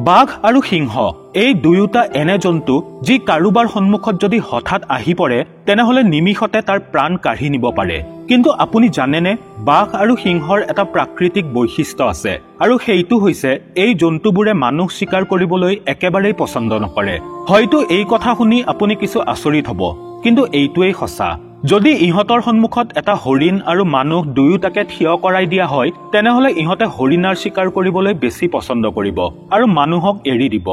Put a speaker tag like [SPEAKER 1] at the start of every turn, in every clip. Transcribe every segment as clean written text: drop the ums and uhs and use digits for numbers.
[SPEAKER 1] বাঘ আৰু সিংহ এই দুয়োটা এনে জন্তু যি কাৰোবাৰ সন্মুখত যদি হঠাৎ আহি পৰে তেনেহলে নিমিষতে তাৰ প্ৰাণ কাঢ়ি নিব পাৰে। কিন্তু আপুনি জানেনে বাঘ আৰু সিংহৰ এটা প্ৰাকৃতিক বৈশিষ্ট্য আছে আৰু সেইটো হৈছে এই জন্তুবোৰে মানুহ শিকাৰ কৰিবলৈ একেবাৰেই পছন্দ নকৰে। হয়তো এই কথা শুনি আপুনি কিছু আচৰিত হ'ব, কিন্তু এইটোৱেই সঁচা। যদি ইহঁতৰ সন্মুখত এটা হৰিণ আৰু মানুহ দুয়োটাকে থিয় কৰাই দিয়া হয় তেনেহলে ইহঁতে হৰিণাৰ শিকাৰ কৰিবলৈ বেছি পছন্দ কৰিব আৰু মানুহক এৰি দিব।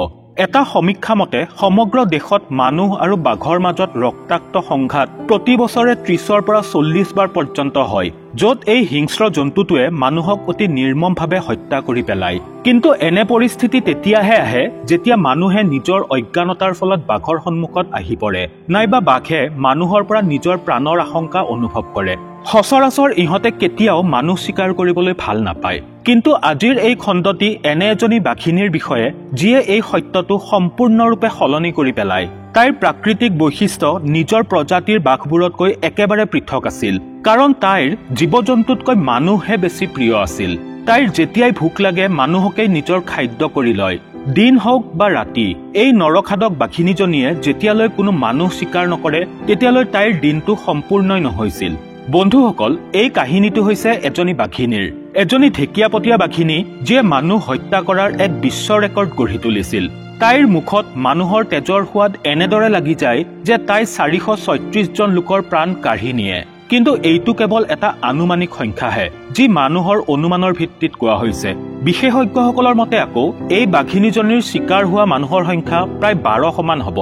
[SPEAKER 1] এটা সমীক্ষা মতে সমগ্ৰ দেশত মানুহ আৰু বাঘৰ মাজত ৰক্তাক্ত সংঘাত প্ৰতি বছৰে 30ৰ পৰা 40 বাৰ পৰ্যন্ত হয়, য'ত এই হিংস্ৰ জন্তুটোৱে মানুহক অতি নিৰ্মমভাৱে হত্যা কৰি পেলায়। কিন্তু এনে পৰিস্থিতি তেতিয়াহে আহে যেতিয়া মানুহে নিজৰ অজ্ঞানতাৰ ফলত বাঘৰ সন্মুখত আহি পৰে, নাইবা বাঘে মানুহৰ পৰা নিজৰ প্ৰাণৰ আশংকা অনুভৱ কৰে। সচৰাচৰ ইহঁতে কেতিয়াও মানুহ শিকাৰ কৰিবলৈ ভাল নাপায়। কিন্তু আজিৰ এই খণ্ডটি এনে এজনী বাঘিনীৰ বিষয়ে যিয়ে এই সত্যটো সম্পূৰ্ণৰূপে সলনি কৰি পেলায়। তাইৰ প্ৰাকৃতিক বৈশিষ্ট্য নিজৰ প্ৰজাতিৰ বাঘবোৰতকৈ একেবাৰে পৃথক আছিল, কাৰণ তাইৰ জীৱ-জন্তুতকৈ মানুহহে বেছি প্ৰিয় আছিল। তাইৰ যেতিয়াই ভোক লাগে মানুহকেই নিজৰ খাদ্য কৰি লয়। দিন হওক বা ৰাতি, এই নৰখাদক বাঘিনীজনীয়ে যেতিয়ালৈ কোনো মানুহ শিকাৰ নকৰে তেতিয়ালৈ তাইৰ দিনটো সম্পূৰ্ণই নহৈছিল। বন্ধুসকল, এই কাহিনীটো হৈছে এজনী বাঘিনীৰ, এজনী ঢেকীয়াপতীয়া বাঘিনী যিয়ে মানুহ হত্যা কৰাৰ এক বিশ্ব ৰেকৰ্ড গঢ়ি তুলিছিল। তাইৰ মুখত মানুহৰ তেজৰ সোৱাদ এনেদৰে লাগি যায় যে তাই 436 জন লোকৰ প্ৰাণ কাঢ়ি নিয়ে। কিন্তু এইটো কেৱল এটা আনুমানিক সংখ্যাহে, যি মানুহৰ অনুমানৰ ভিত্তিত কোৱা হৈছে। বিশেষজ্ঞসকলৰ মতে আকৌ এই বাঘিনীজনীৰ চিকাৰ হোৱা মানুহৰ সংখ্যা প্ৰায় 12 মান হ'ব।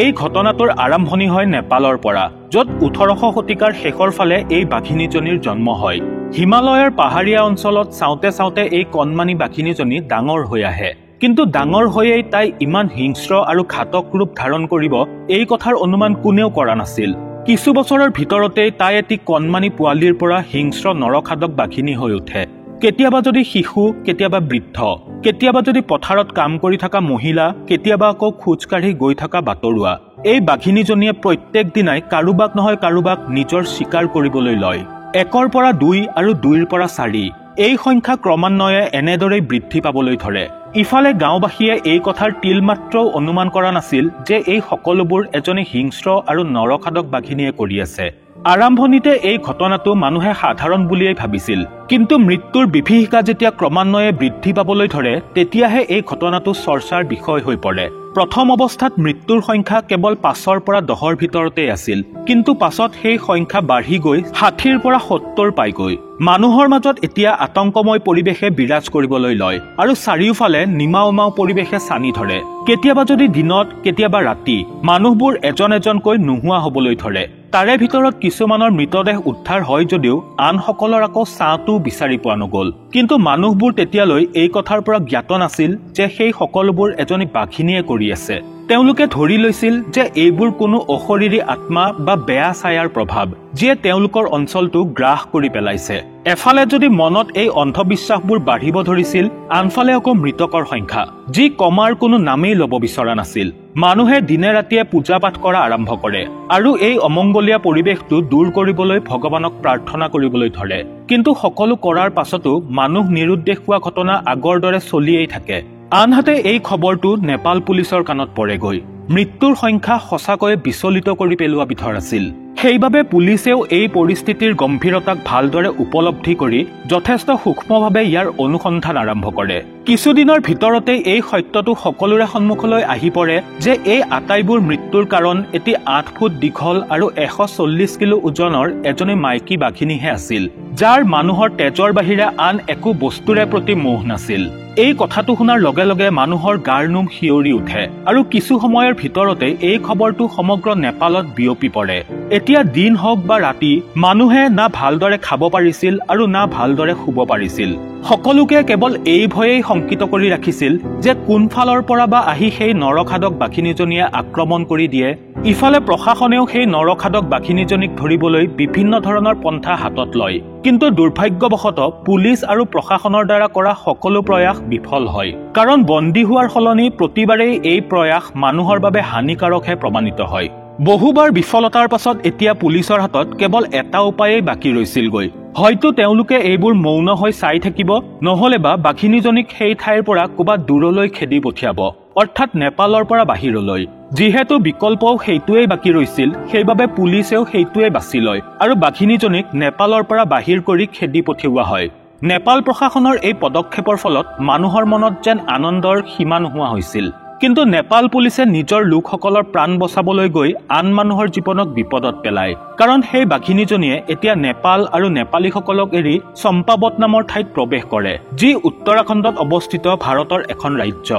[SPEAKER 1] এই ঘটনাটোৰ আৰম্ভণি হয় নেপালৰ পৰা, য'ত 1800 শতিকাৰ শেষৰ ফালে এই বাঘিনীজনীৰ জন্ম হয়। হিমালয়ৰ পাহাৰীয়া অঞ্চলত চাওঁতে চাওঁতে এই কণমানি বাঘিনীজনী ডাঙৰ হৈ আহে। কিন্তু ডাঙৰ হৈয়েই তাই ইমান হিংস্ৰ আৰু ঘাতক ৰূপ ধাৰণ কৰিব এই কথাৰ অনুমান কোনেও কৰা নাছিল। কিছু বছৰৰ ভিতৰতেই তাই এটি কণমানি পোৱালিৰ পৰা হিংস্ৰ নৰখাদক বাঘিনী হৈ উঠে। কেতিয়াবা যদি শিশু, কেতিয়াবা বৃদ্ধ, কেতিয়াবা যদি পথাৰত কাম কৰি থকা মহিলা, কেতিয়াবা আকৌ খোজকাঢ়ি গৈ থকা বাটৰুৱা। এই বাঘিনীজনীয়ে প্ৰত্যেক দিনাই কাৰোবাক নহয় কাৰোবাক নিজৰ চিকাৰ কৰিবলৈ লয়। 1ৰ পৰা 2 আৰু 2ৰ পৰা 4 এই সংখ্যা ক্ৰমান্বয়ে এনেদৰেই বৃদ্ধি পাবলৈ ধৰে। ইফালে গাঁওবাসীয়ে এই কথাৰ তিলমাত্ৰও অনুমান কৰা নাছিল যে এই সকলোবোৰ এজনী হিংস্ৰ আৰু নৰখাদক বাঘিনীয়ে কৰি আছে। আৰম্ভণিতে এই ঘটনাটো মানুহে সাধাৰণ বুলিয়েই ভাবিছিল, কিন্তু মৃত্যুৰ বিভীষিকা যেতিয়া ক্ৰমান্বয়ে বৃদ্ধি পাবলৈ ধৰে তেতিয়াহে এই ঘটনাটো চৰ্চাৰ বিষয় হৈ পৰে। প্ৰথম অৱস্থাত মৃত্যুৰ সংখ্যা কেৱল 5ৰ পৰা 10ৰ ভিতৰতেই আছিল, কিন্তু পাছত সেই সংখ্যা বাঢ়ি গৈ 60ৰ পৰা 70 পাইগৈ। মানুহৰ মাজত এতিয়া আতংকময় পৰিৱেশে বিৰাজ কৰিবলৈ লয় আৰু চাৰিওফালে নিমাওমাও পৰিৱেশে চানি ধৰে। কেতিয়াবা যদি দিনত, কেতিয়াবা ৰাতি মানুহবোৰ এজন এজনকৈ নোহোৱা হবলৈ ধৰে। তাৰে ভিতৰত কিছুমানৰ মৃতদেহ উদ্ধাৰ হয় যদিও আনসকলৰ আকৌ ছাঁটো বিচাৰি পোৱা নগ'ল। কিন্তু মানুহবোৰ তেতিয়ালৈ এই কথাৰ পৰা জ্ঞাত নাছিল যে সেই সকলোবোৰ এজনী বাঘিনীয়ে কৰি আছে। তেওঁলোকে ধৰি লৈছিল যে এইবোৰ কোনো অশৰীৰী আত্মা বা বেয়া ছায়াৰ প্ৰভাৱ, যিয়ে তেওঁলোকৰ অঞ্চলটো গ্ৰাস কৰি পেলাইছে। এফালে যদি মনত এই অন্ধবিশ্বাসবোৰ বাঢ়িব ধৰিছিল, আনফালে আকৌ মৃতকৰ সংখ্যা, যি কমাৰ কোনো নামেই ল'ব বিচৰা নাছিল। মানুহে দিনে ৰাতিয়ে পূজা পাঠ কৰা আৰম্ভ কৰে আৰু এই অমংগলীয়া পৰিৱেশটো দূৰ কৰিবলৈ ভগৱানক প্ৰাৰ্থনা কৰিবলৈ ধৰে। কিন্তু সকলো কৰাৰ পাছতো মানুহ নিৰুদ্দেশ হোৱা ঘটনা আগৰ দৰে চলিয়েই থাকে। আনহাতে এই খবৰটো নেপাল পুলিচৰ কাণত পৰেগৈ। মৃত্যুৰ সংখ্যা সঁচাকৈয়ে বিচলিত কৰি পেলোৱা বিধৰ আছিল। সেইবাবে পুলিচেও এই পৰিস্থিতিৰ গম্ভীৰতাক ভালদৰে উপলব্ধি কৰি যথেষ্ট সূক্ষ্মভাৱে ইয়াৰ অনুসন্ধান আৰম্ভ কৰে। কিছুদিনৰ ভিতৰতেই এই সত্যটো সকলোৰে সন্মুখলৈ আহি পৰে যে এই আটাইবোৰ মৃত্যুৰ কাৰণ এটি 8 ফুট দীঘল আৰু 140 কিলো ওজনৰ এজনী মাইকী বাঘিনীহে আছিল, যাৰ মানুহৰ তেজৰ বাহিৰে আন একো বস্তুৰে প্ৰতি মোহ নাছিল। এই কথাটো শুনাৰ লগে লগে মানুহৰ গাৰ নোম শিয়ৰি উঠে আৰু কিছু সময়ৰ ভিতৰতে এই খবৰটো সমগ্ৰ নেপালত বিয়পি পৰে। এতিয়া দিন হওক বা ৰাতি, মানুহে না ভালদৰে খাব পাৰিছিল আৰু না ভালদৰে শুব পাৰিছিল। সকলোকে কেৱল এই ভয়েই শংকিত কৰি ৰাখিছিল যে কোনফালৰ পৰা বা আহি সেই নৰখাদক বাঘিনীজনীয়ে আক্ৰমণ কৰি দিয়ে। ইফালে প্ৰশাসনেও সেই নৰখাদক বাঘিনীজনীক ধৰিবলৈ বিভিন্ন ধৰণৰ পন্থা হাতত লয়। কিন্তু দুৰ্ভাগ্যবশতঃ পুলিচ আৰু প্ৰশাসনৰ দ্বাৰা কৰা সকলো প্ৰয়াস বিফল হয়, কাৰণ বন্দী হোৱাৰ সলনি প্ৰতিবাৰেই এই প্ৰয়াস মানুহৰ বাবে হানিকাৰকহে প্ৰমাণিত হয়। বহুবাৰ বিফলতাৰ পাছত এতিয়া পুলিচৰ হাতত কেৱল এটা উপায়েই বাকী ৰৈছিলগৈ, হয়তো তেওঁলোকে এইবোৰ মৌন হৈ চাই থাকিব, নহলে বা বাঘিনীজনীক সেই ঠাইৰ পৰা ক'ৰবাত দূৰলৈ খেদি পঠিয়াব, অৰ্থাৎ নেপালৰ পৰা বাহিৰলৈ। যিহেতু বিকল্পও সেইটোৱেই বাকী ৰৈছিল, সেইবাবে পুলিচেও সেইটোৱেই বাছি লয় আৰু বাঘিনীজনীক নেপালৰ পৰা বাহিৰ কৰি খেদি পঠিওৱা হয়। নেপাল প্ৰশাসনৰ এই পদক্ষেপৰ ফলত মানুহৰ মনত যেন আনন্দৰ সীমা নোহোৱা হৈছিল। কিন্তু নেপাল পুলিচে নিজৰ লোকসকলৰ প্ৰাণ বচাবলৈ গৈ আন মানুহৰ জীৱনক বিপদত পেলায়, কাৰণ সেই বাঘিনীজনীয়ে এতিয়া নেপাল আৰু নেপালীসকলক এৰি চম্পাৱত নামৰ ঠাইত প্ৰৱেশ কৰে, যি উত্তৰাখণ্ডত অৱস্থিত ভাৰতৰ এখন ৰাজ্য।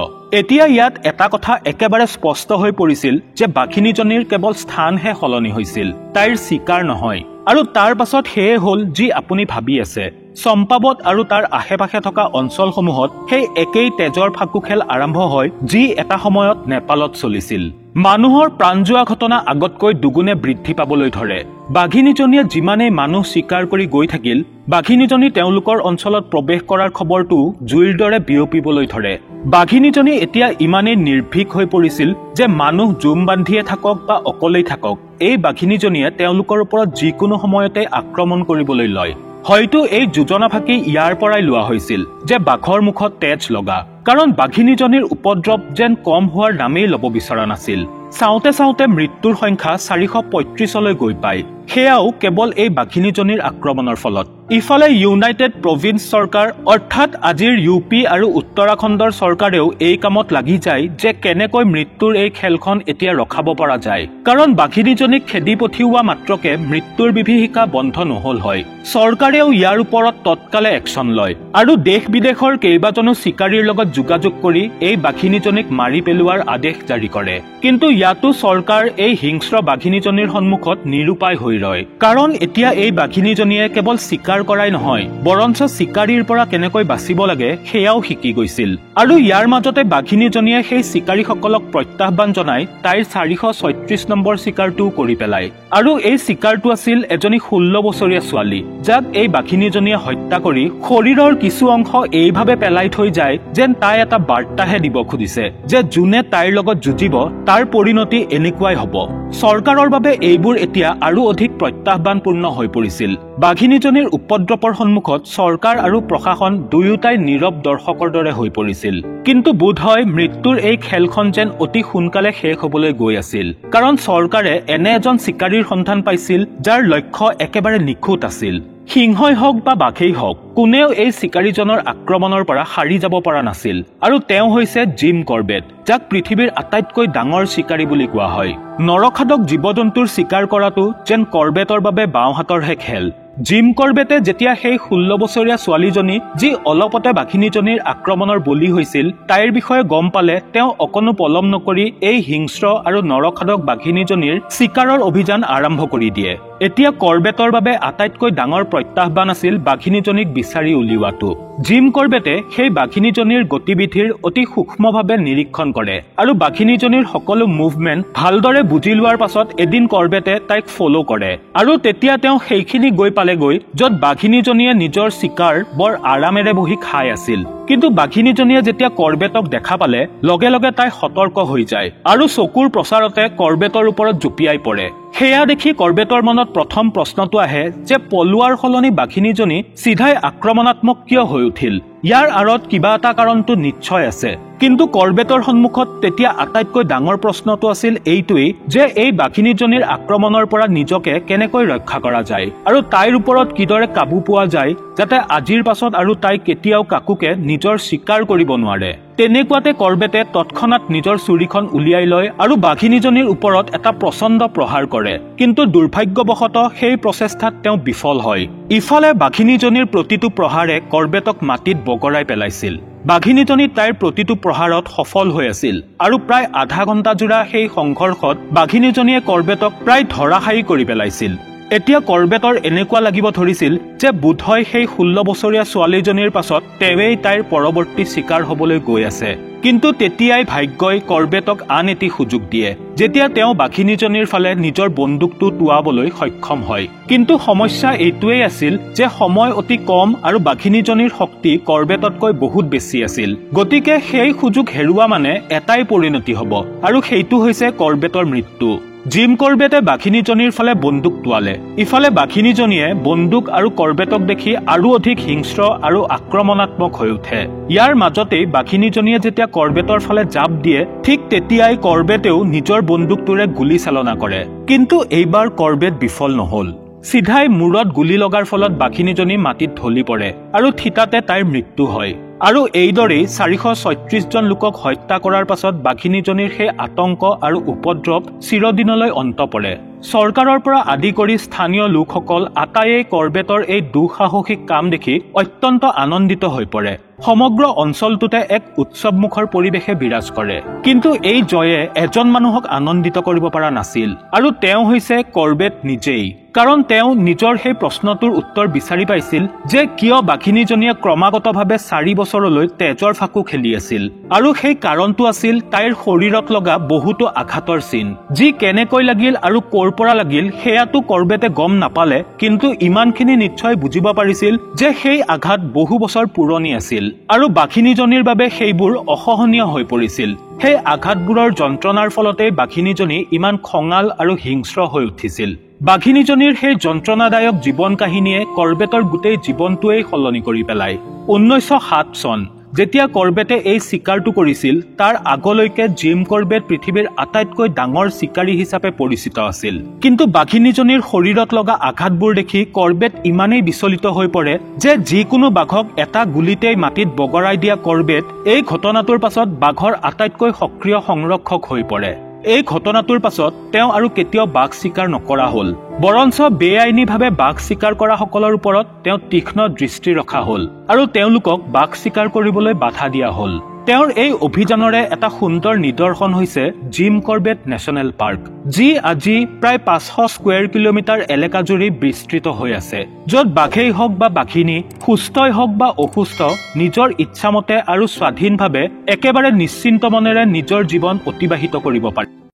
[SPEAKER 1] এতিয়া ইয়াত এটা কথা একেবাৰে স্পষ্ট হৈ পৰিছিল যে বাঘিনীজনীৰ কেৱল স্থানহে সলনি হৈছিল, তাইৰ চিকাৰ নহয়। আৰু তাৰ পাছত সেয়ে হ'ল যি আপুনি ভাবি আছে। চম্পাৱত আৰু তাৰ আশে পাশে থকা অঞ্চলসমূহত সেই একেই তেজৰ ফাকু খেল আৰম্ভ হয়, যি এটা সময়ত নেপালত চলিছিল। মানুহৰ প্ৰাণ যোৱা ঘটনা আগতকৈ দুগুণে বৃদ্ধি পাবলৈ ধৰে। বাঘিনীজনীয়ে যিমানেই মানুহ চিকাৰ কৰি গৈ থাকিল, বাঘিনীজনী তেওঁলোকৰ অঞ্চলত প্ৰৱেশ কৰাৰ খবৰটো জুইৰ দৰে বিয়পিবলৈ ধৰে। বাঘিনীজনী এতিয়া ইমানেই নিৰ্ভীক হৈ পৰিছিল যে মানুহ জুম বান্ধিয়ে থাকক বা অকলেই থাকক, এই বাঘিনীজনীয়ে তেওঁলোকৰ ওপৰত যিকোনো সময়তে আক্ৰমণ কৰিবলৈ লয়। হয়তো এই যোজনা ফাঁকি ইয়াৰ পৰাই লোৱা হৈছিল যে বাঘৰ মুখত তেজ লগা, কাৰণ বাঘিনীজনীৰ উপদ্ৰৱ যেন কম হোৱাৰ নামেই ল'ব বিচৰা নাছিল। চাওঁতে চাওঁতে মৃত্যুৰ সংখ্যা 435লৈ গৈ পায়, সেয়াও কেৱল এই বাঘিনীজনীৰ আক্ৰমণৰ ফলত। ইফালে ইউনাইটেড প্ৰভিন্স চৰকাৰ অৰ্থাৎ আজিৰ UP আৰু উত্তৰাখণ্ডৰ চৰকাৰেও এই কামত লাগি যায় যে কেনেকৈ মৃত্যুৰ এই খেলখন এতিয়া ৰখাব পৰা যায়, কাৰণ বাঘিনীজনীক খেদি পঠিওৱা মাত্ৰকে মৃত্যুৰ বিভীষিকা বন্ধ নহল হয়। চৰকাৰেও ইয়াৰ ওপৰত তৎকালে একশ্যন লয় আৰু দেশ বিদেশৰ কেইবাজনো চিকাৰীৰ লগত যোগাযোগ কৰি এই বাঘিনীজনীক মাৰি পেলোৱাৰ আদেশ জাৰি কৰে। কিন্তু ইয়াতো চৰকাৰ এই হিংস্ৰ বাঘিনীজনীৰ সন্মুখত নিৰুপায় হৈ ৰয়, কাৰণ এতিয়া এই বাঘিনীজনীয়ে কেৱল চিকাৰ কৰাই নহয়, বৰঞ্চ চিকাৰীৰ পৰা কেনেকৈ বাচিব লাগে সেয়াও শিকি গৈছিল। আৰু ইয়াৰ মাজতে বাঘিনীজনীয়ে সেই চিকাৰীসকলক প্ৰত্যাহ্বান জনাই তাইৰ 436 নম্বৰ চিকাৰটোও কৰি পেলায়। আৰু এই চিকাৰটো আছিল এজনী 16 বছৰীয়া ছোৱালী, যাক এই বাঘিনীজনীয়ে হত্যা কৰি শৰীৰৰ কিছু অংশ এইভাৱে পেলাই থৈ যায় যেন তাই এটা বাৰ্তাহে দিব খুজিছে যে যোনে তাইৰ লগত যুঁজিব তাৰ পৰিণতি এনেকুৱাই হ'ব। চৰকাৰৰ বাবে এইবোৰ এতিয়া আৰু অধিক প্ৰত্যাহ্বানপূৰ্ণ হৈ পৰিছিল। বাঘিনীজনীৰ উপদ্ৰৱৰ সন্মুখত চৰকাৰ আৰু প্ৰশাসন দুয়োটাই নীৰৱ দৰ্শকৰ দৰে হৈ পৰিছিল। কিন্তু বোধহয় মৃত্যুৰ এই খেলখন যেন অতি সোনকালে শেষ হ'বলৈ গৈ আছিল, কাৰণ চৰকাৰে এনে এজন চিকাৰীৰ সন্ধান পাইছিল যাৰ লক্ষ্য একেবাৰে নিখুঁত আছিল। সিংহই হওক বা বাঘেই হওক, কোনেও এই চিকাৰীজনৰ আক্ৰমণৰ পৰা সাৰি যাব পৰা নাছিল। আৰু তেওঁ হৈছে জিম কৰবেট, যাক পৃথিৱীৰ আটাইতকৈ ডাঙৰ চিকাৰী বুলি কোৱা হয়। নৰখাদক জীৱ জন্তুৰ চিকাৰ কৰাটো যেন কৰবেটৰ বাবে বাওঁহাতৰহে খেল। জিম কৰবেটে যেতিয়া সেই 16 বছৰীয়া ছোৱালীজনী যি অলপতে বাঘিনীজনীৰ আক্ৰমণৰ বলি হৈছিল তাইৰ বিষয়ে গম পালে, তেওঁ অকণো পলম নকৰি এই হিংস্ৰ আৰু নৰখাদক বাঘিনীজনীৰ চিকাৰৰ অভিযান আৰম্ভ কৰি দিয়ে। এতিয়া কৰবেটৰ বাবে আটাইতকৈ ডাঙৰ প্ৰত্যাহ্বান আছিল বাঘিনীজনীক বিচাৰি উলিওৱাটো। জিম কৰবেটে সেই বাঘিনীজনীৰ গতিবিধিৰ অতি সূক্ষ্মভাৱে নিৰীক্ষণ কৰে আৰু বাঘিনীজনীৰ সকলো মুভমেণ্ট ভালদৰে বুজি লোৱাৰ পাছত এদিন কৰবেটে তাইক ফলো কৰে। আৰু তেতিয়া তেওঁ সেইখিনি গৈ পালেগৈ য'ত বাঘিনীজনীয়ে নিজৰ চিকাৰ বৰ আৰামেৰে বহি খাই আছিল। কিন্তু বাঘিনীজনীয়ে যেতিয়া কৰবেটক দেখা পালে, লগে লগে তাই সতৰ্ক হৈ যায় আৰু চকুৰ প্ৰচাৰতে কৰবেটৰ ওপৰত জঁপিয়াই পৰে। সেয়া দেখি কৰবেটৰ মনত প্ৰথম প্ৰশ্নটো আহে যে পলোৱাৰ সলনি বাঘিনীজনী চিধাই আক্ৰমণাত্মক কিয় হৈ উঠিল। ইয়াৰ আঁৰত কিবা এটা কাৰণটো নিশ্চয় আছে। কিন্তু কৰবেটৰ সন্মুখত তেতিয়া আটাইতকৈ ডাঙৰ প্ৰশ্নটো আছিল এইটোৱেই যে এই বাঘিনীজনীৰ আক্ৰমণৰ পৰা নিজকে কেনেকৈ ৰক্ষা কৰা যায় আৰু তাইৰ ওপৰত কিদৰে কাবু পোৱা যায় যাতে আজিৰ পাছত আৰু তাই কেতিয়াও কাকোকে নিজৰ চিকাৰ কৰিব নোৱাৰে। তেনেকুৱাতে কৰবেটে তৎক্ষণাৎ নিজৰ চুৰিখন উলিয়াই লয় আৰু বাঘিনীজনীৰ ওপৰত এটা প্ৰচণ্ড প্ৰহাৰ কৰে। কিন্তু দুৰ্ভাগ্যবশতঃ সেই প্ৰচেষ্টাত তেওঁ বিফল হয়। ইফালে বাঘিনীজনীৰ প্ৰতিটো প্ৰহাৰে কৰবেটক মাটিত বগৰাই পেলাইছিল। বাঘিনীজনী তাইৰ প্ৰতিটো প্ৰহাৰত সফল হৈ আছিল আৰু প্ৰায় আধা ঘণ্টাজোৰা সেই সংঘৰ্ষত বাঘিনীজনীয়ে কৰবেটক প্ৰায় ধৰাশায়ী কৰি পেলাইছিল। এতিয়া কৰবেটৰ এনেকুৱা লাগিব ধৰিছিল যে বোধহয় সেই 16 বছৰীয়া ছোৱালীজনীৰ পাছত তেৱেই তাইৰ পৰৱৰ্তী চিকাৰ হ'বলৈ গৈ আছে। কিন্তু তেতিয়াই ভাগ্যই কৰবেটক আন এটি সুযোগ দিয়ে, যেতিয়া তেওঁ বাঘিনীজনীৰ ফালে নিজৰ বন্দুকটো টোৱাবলৈ সক্ষম হয়। কিন্তু সমস্যা এইটোৱেই আছিল যে সময় অতি কম আৰু বাঘিনীজনীৰ শক্তি কৰবেটতকৈ বহুত বেছি আছিল। গতিকে সেই সুযোগ হেৰুওৱা মানে এটাই পৰিণতি হ'ব, আৰু সেইটো হৈছে কৰবেটৰ মৃত্যু। জিম কৰবেটে বাঘিনীজনীৰ ফালে বন্দুক টোৱালে। ইফালে বাঘিনীজনীয়ে বন্দুক আৰু কৰবেটক দেখি আৰু অধিক হিংস্ৰ আৰু আক্ৰমণাত্মক হৈ উঠে। ইয়াৰ মাজতেই বাঘিনীজনীয়ে যেতিয়া কৰবেটৰ ফালে জাপ দিয়ে, ঠিক তেতিয়াই কৰবেটেও নিজৰ বন্দুকটোৰে গুলী চালনা কৰে। কিন্তু এইবাৰ কৰবেট বিফল নহল। চিধাই মূৰত গুলী লগাৰ ফলত বাঘিনীজনী মাটিত ঢলি পৰে আৰু থিতাতে তাইৰ মৃত্যু হয়। আৰু এইদৰেই 436 জন লোকক হত্যা কৰাৰ পাছত বাঘিনীজনীৰ সেই আতংক আৰু উপদ্ৰৱ চিৰদিনলৈ অন্ত পৰে। চৰকাৰৰ পৰা আদি কৰি স্থানীয় লোকসকল আটাইয়ে কৰবেটৰ এই দুঃসাহসিক কাম দেখি অত্যন্ত আনন্দিত হৈ পৰে। সমগ্ৰ অঞ্চলটোতে এক উৎসৱমুখৰ পৰিৱেশে বিৰাজ কৰে। কিন্তু এই জয়ে এজন মানুহক আনন্দিত কৰিব পৰা নাছিল, আৰু তেওঁ হৈছে কৰবেট নিজেই। কাৰণ তেওঁ নিজৰ সেই প্ৰশ্নটোৰ উত্তৰ বিচাৰি পাইছিল যে কিয় বাঘিনীজনীয়ে ক্ৰমাগতভাৱে 4 বছৰলৈ তেজৰ ফাকু খেলি আছিল। আৰু সেই কাৰণটো আছিল তাইৰ শৰীৰত লগা বহুতো আঘাতৰ চিন, যি কেনেকৈ লাগিল আৰু ক'ৰ পৰা লাগিল সেয়াটো কৰবেটে গম নাপালে, কিন্তু ইমানখিনি নিশ্চয় বুজিব পাৰিছিল যে সেই আঘাত বহু বছৰ পুৰণি আছিল আৰু বাঘিনীজনীৰ বাবে সেইবোৰ অসহনীয় হৈ পৰিছিল। সেই আঘাতবোৰৰ যন্ত্ৰণাৰ ফলতেই বাঘিনীজনী ইমান খঙাল আৰু হিংস্ৰ হৈ উঠিছিল। বাঘিনীজনীৰ সেই যন্ত্ৰণাদায়ক জীৱন কাহিনীয়ে কৰবেটৰ গোটেই জীৱনটোৱেই সলনি কৰি পেলায়। 1907 চন যেতিয়া কৰবেটে এই চিকাৰটো কৰিছিল, তাৰ আগলৈকে জিম কৰবেট পৃথিৱীৰ আটাইতকৈ ডাঙৰ চিকাৰী হিচাপে পৰিচিত আছিল। কিন্তু বাঘিনীজনীৰ শৰীৰত লগা আঘাতবোৰ দেখি কৰবেট ইমানেই বিচলিত হৈ পৰে যে যিকোনো বাঘক এটা গুলীতেই মাটিত বগৰাই দিয়া কৰবেট এই ঘটনাটোৰ পাছত বাঘৰ আটাইতকৈ সক্ৰিয় সংৰক্ষক হৈ পৰে। এই ঘটনাটোৰ পাছত তেওঁ আৰু কেতিয়াও বাঘ চিকাৰ নকৰা হ'ল। বৰঞ্চ বেআইনীভাৱে বাঘ চিকাৰ কৰা সকলৰ ওপৰত তেওঁ তীক্ষ্ণ দৃষ্টি ৰখা হ'ল আৰু তেওঁলোকক বাঘ চিকাৰ কৰিবলৈ বাধা দিয়া হ'ল। তেওঁৰ এই অভিযানৰে এটা সুন্দৰ নিদৰ্শন হৈছে জিম কৰবেট নেশ্যনেল পাৰ্ক, যি আজি প্ৰায় 500 স্কুৱেৰ কিলোমিটাৰ এলেকাজুৰি বিস্তৃত হৈ আছে, য'ত বাঘেই হওক বা বাঘিনী, সুস্থই হওক বা অসুস্থ, নিজৰ ইচ্ছামতে আৰু স্বাধীনভাৱে একেবাৰে নিশ্চিন্ত মনেৰে নিজৰ জীৱন অতিবাহিত কৰিব পাৰে।